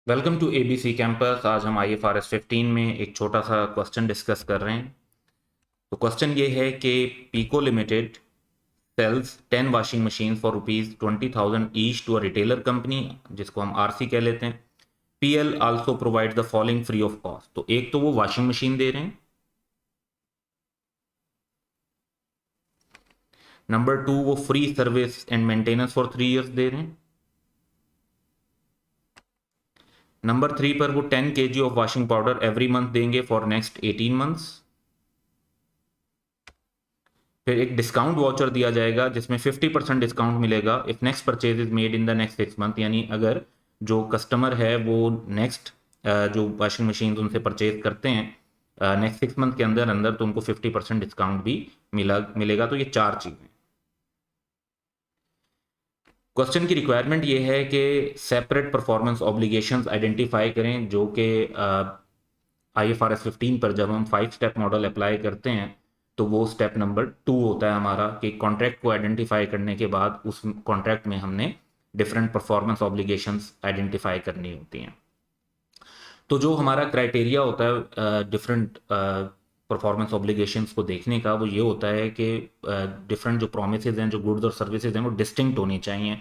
Welcome to ABC campus. आज हम IFRS 15 में एक छोटा सा क्वेश्चन डिस्कस कर रहे हैं। तो क्वेश्चन ये है कि Pico limited sells 10 washing machine for ₹20,000 each to a retailer company, जिसको हम आरसी कह लेते हैं। PL also provide the following free of cost. तो एक तो वो वॉशिंग मशीन दे रहे हैं। नंबर 2, वो free service and maintenance for 3 years they रहे हैं। नंबर 3 पर वो 10 kg of washing powder every month देंगे फॉर नेक्स्ट 18 मंथ्स। फिर एक डिस्काउंट वाउचर दिया जाएगा जिसमें 50% डिस्काउंट मिलेगा if next purchase is made in the next 6 month. यानी अगर जो कस्टमर है वो नेक्स्ट जो वॉशिंग मशीन उनसे परचेज करते हैं नेक्स्ट 6 मंथ के अंदर अंदर, तो उनको 50% डिस्काउंट भी मिलेगा। तो ये 4 चीज़ें। क्वेश्चन की रिक्वायरमेंट ये है कि सेपरेट परफॉर्मेंस ऑब्लिगेशंस आइडेंटिफाई करें, जो कि IFRS 15 पर जब हम 5 स्टेप मॉडल अप्लाई करते हैं तो वो स्टेप नंबर 2 होता है हमारा, कि कॉन्ट्रैक्ट को आइडेंटिफाई करने के बाद उस कॉन्ट्रैक्ट में हमने डिफरेंट परफॉर्मेंस ऑब्लिगेशंस आइडेंटिफाई करनी होती हैं। तो जो हमारा क्राइटेरिया होता है डिफरेंट परफॉर्मेंस ऑब्लिगेशंस को देखने का, वो ये होता है कि डिफरेंट जो प्रोमिसेस हैं, जो गुड्स और सर्विसेज हैं, वो डिस्टिंक्ट होनी चाहिए।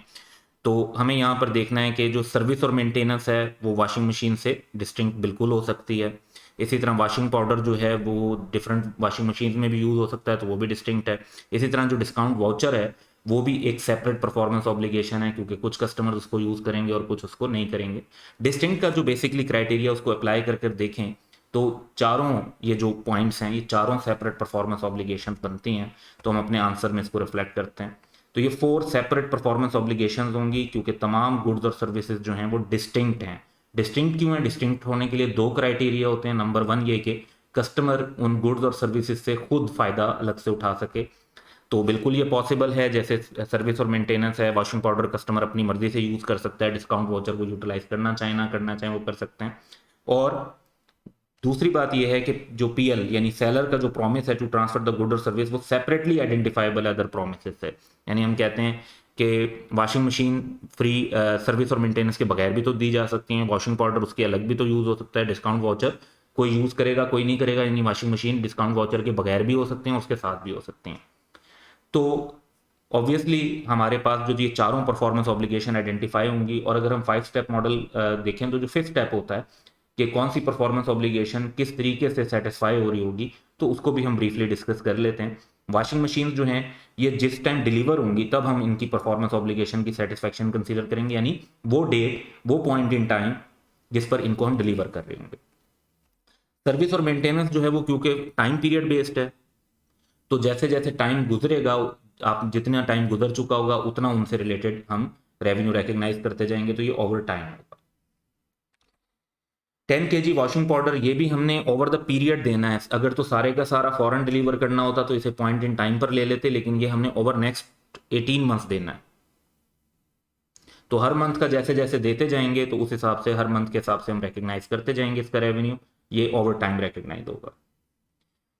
तो हमें यहाँ पर देखना है कि जो सर्विस और मेंटेनेंस है वो वॉशिंग मशीन से डिस्टिंक्ट बिल्कुल हो सकती है। इसी तरह वॉशिंग पाउडर जो है वो डिफरेंट वॉशिंग मशीन में भी यूज़ हो सकता है, तो वो भी डिस्टिंक्ट है। इसी तरह जो डिस्काउंट वाउचर है वो भी एक सेपरेट परफॉर्मेंस ऑब्लिगेशन है, क्योंकि कुछ कस्टमर उसको यूज़ करेंगे और कुछ उसको नहीं करेंगे। डिस्टिंक्ट का जो बेसिकली क्राइटेरिया उसको अप्लाई करके देखें तो चारों ये जो पॉइंट्स हैं, ये चारों सेपरेट परफॉर्मेंस ऑब्लिगेशन बनती हैं। तो हम अपने आंसर में इसको रिफ्लेक्ट करते हैं। तो ये 4 सेपरेट परफॉर्मेंस ऑब्लिगेशंस होंगी, क्योंकि तमाम गुड्स और सर्विसेज जो हैं वो डिस्टिंक्ट हैं। डिस्टिंक्ट क्यों है? डिस्टिंक्ट होने के लिए 2 क्राइटेरिया होते हैं। नंबर 1 ये कि कस्टमर उन गुड्स और सर्विसेज से खुद फायदा अलग से उठा सके। तो बिल्कुल ये पॉसिबल है, जैसे सर्विस और मेंटेनेंस है, वॉशिंग पाउडर कस्टमर अपनी मर्जी से यूज़ कर सकता है, डिस्काउंट वाउचर को यूटिलाइज करना चाहे ना करना चाहे वो कर सकते हैं। और दूसरी बात यह है कि जो पीएल यानी सेलर का जो प्रॉमिस है टू ट्रांसफर द गुड और सर्विस, वो सेपरेटली आइडेंटिफाइबल है अदर प्रोमिस से। यानी हम कहते हैं कि वॉशिंग मशीन फ्री सर्विस और मेंटेनेंस के बगैर भी तो दी जा सकती हैं, वॉशिंग पाउडर उसके अलग भी तो यूज़ हो सकता है, डिस्काउंट वाउचर कोई यूज़ करेगा कोई नहीं करेगा, यानी वॉशिंग मशीन डिस्काउंट वाउचर के बगैर भी हो सकते हैं, उसके साथ भी हो सकते हैं। तो ऑब्वियसली हमारे पास जो ये चारों परफॉर्मेंस ऑब्लिगेशन आइडेंटिफाई होंगी। और अगर हम 5 स्टेप मॉडल देखें तो जो 5th स्टेप होता है कि कौन सी परफॉर्मेंस ऑब्लिगेशन किस तरीके से सेटिस्फाई हो रही होगी, तो उसको भी हम ब्रीफली डिस्कस कर लेते हैं। वॉशिंग मशीन जो हैं ये जिस टाइम डिलीवर होंगी तब हम इनकी परफॉर्मेंस ऑब्लिगेशन की सेटिस्फैक्शन कंसीडर करेंगे, यानी वो डेट, वो पॉइंट इन टाइम जिस पर इनको हम डिलीवर कर रहे होंगे। सर्विस और मेंटेनेंस जो है वो क्योंकि टाइम पीरियड बेस्ड है, तो जैसे जैसे टाइम गुजरेगा, आप जितना टाइम गुजर चुका होगा उतना उनसे रिलेटेड हम रेवेन्यू रिकग्नाइज करते जाएंगे, तो ये ओवर टाइम होगा। 10 kg वॉशिंग पाउडर ये भी हमने ओवर द पीरियड देना है। अगर तो सारे का सारा फॉरन डिलीवर करना होता तो इसे पॉइंट इन टाइम पर ले लेते, लेकिन ये हमने ओवर नेक्स्ट 18 मंथ्स देना है। तो हर मंथ का जैसे जैसे देते जाएंगे तो उस हिसाब से हर मंथ के हिसाब से हम रिकग्नाइज करते जाएंगे इसका रेवेन्यू, ये ओवर टाइम रिकग्नाइज होगा।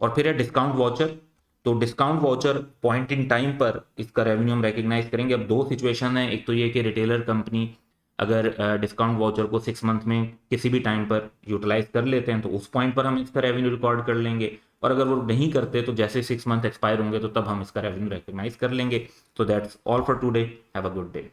और फिर है डिस्काउंट वाउचर। तो discount voucher point in time पर इसका रेवेन्यू हम रिकग्नाइज करेंगे। अब 2 सिचुएशन है, एक तो ये कि रिटेलर कंपनी अगर डिस्काउंट वाउचर को 6 मंथ में किसी भी टाइम पर यूटिलाइज कर लेते हैं तो उस पॉइंट पर हम इसका रेवेन्यू रिकॉर्ड कर लेंगे। और अगर वो नहीं करते तो जैसे 6 मंथ एक्सपायर होंगे तो तब हम इसका रेवेन्यू रिकग्नाइज कर लेंगे। तो that's all for today. Have a good day.